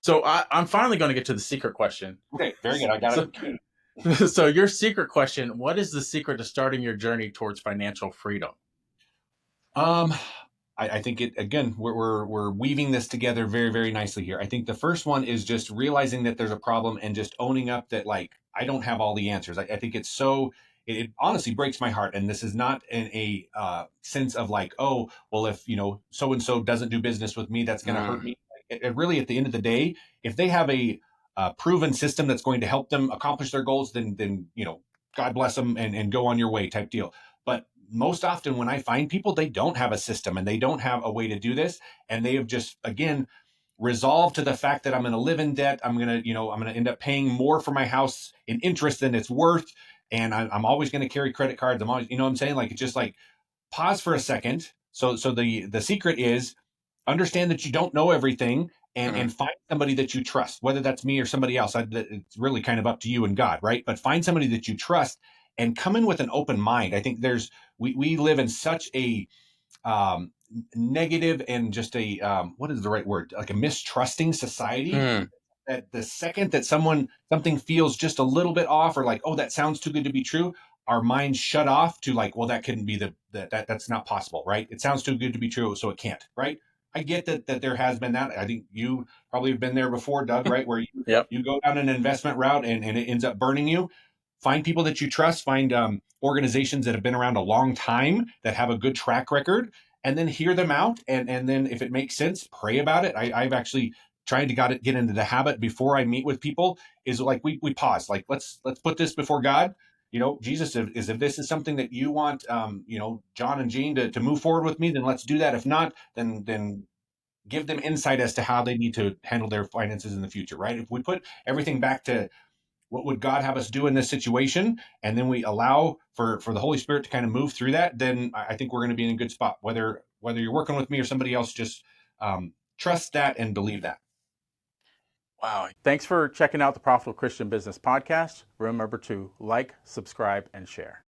So I'm finally going to get to the secret question. Okay, very good. I got So, it. so your secret question, what is the secret to starting your journey towards financial freedom? Um, I think it again. We're weaving this together very very nicely here. I think the first one is just realizing that there's a problem and just owning up that like I don't have all the answers. I think it's so. It honestly breaks my heart, and this is not in a sense of like, oh, well, if so and so doesn't do business with me, that's going to hurt Mm, me. It really, at the end of the day, if they have a proven system that's going to help them accomplish their goals, then God bless them and go on your way type deal. But most often when I find people, they don't have a system and they don't have a way to do this. And they have just, again, resolved to the fact that I'm going to live in debt. I'm going to end up paying more for my house in interest than it's worth. And I'm always going to carry credit cards. I'm always, what I'm saying? Like, it's just like, pause for a second. So the secret is understand that you don't know everything mm, and find somebody that you trust, whether that's me or somebody else. It's really kind of up to you and God, right? But find somebody that you trust and come in with an open mind. I think we live in such a um, negative and just a what is the right word, like a mistrusting society, mm. that the second that something feels just a little bit off, or like, oh, that sounds too good to be true, our minds shut off to like, well, that couldn't be that's not possible, right? It sounds too good to be true, so it can't, right? I get that there has been that. I think you probably have been there before, Doug, right? Where you Yep. you go down an investment route and it ends up burning you. Find people that you trust, find organizations that have been around a long time that have a good track record, and then hear them out. And then if it makes sense, pray about it. I've actually tried to get into the habit before I meet with people is like we pause, like let's put this before God. Jesus, if this is something that you want, John and Jean to move forward with me, then let's do that. If not, then give them insight as to how they need to handle their finances in the future, right? If we put everything back to what would God have us do in this situation, and then we allow for the Holy Spirit to kind of move through that, then I think we're going to be in a good spot. Whether you're working with me or somebody else, just trust that and believe that. Wow. Thanks for checking out the Profitable Christian Business Podcast. Remember to like, subscribe, and share.